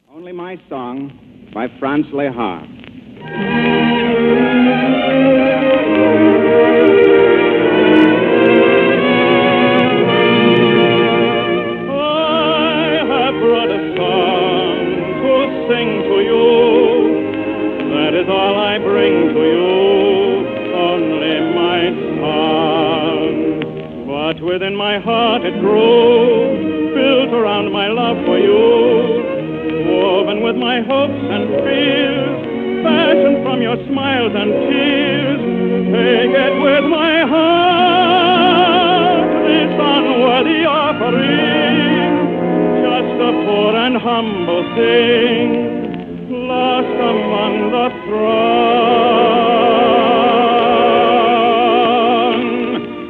Only My Song by Franz Lehár. I have brought a song to sing to you. That is all I bring to you, only my song. But within my heart it grows, built around my love for you, woven with my hopes and fears, fashioned from your smiles and tears. Take it with my heart, this unworthy offering, just a poor and humble thing, lost among the throng.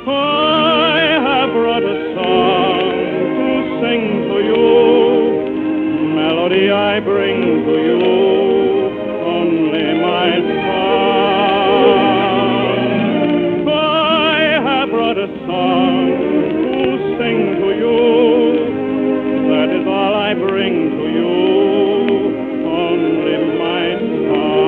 I have brought a song to sing to you, melody I bring to you, only my song. I have brought a song to sing to you, that is all I bring to you, only my song.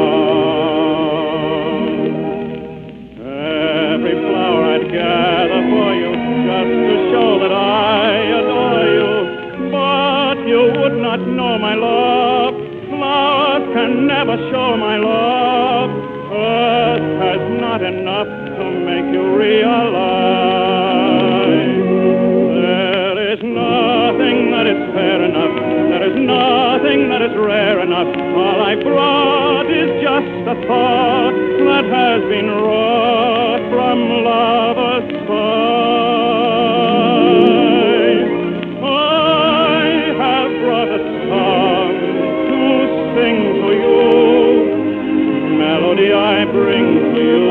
Every flower I'd gather for you, just to show that I adore you, but you would not know my love. Flowers can never show my love. Earth has not enough to make you realize. There is nothing that is fair enough. There is nothing that is rare enough. All I brought is just a thought that has been wrought from lovers' side. I have brought a song to sing to you, melody I bring to you,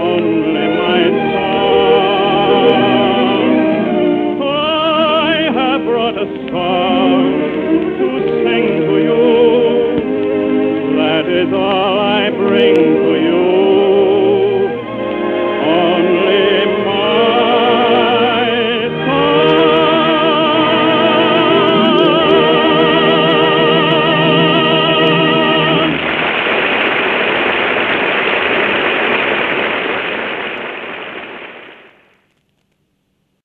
only my song. I have brought a song to sing to you, that is all I bring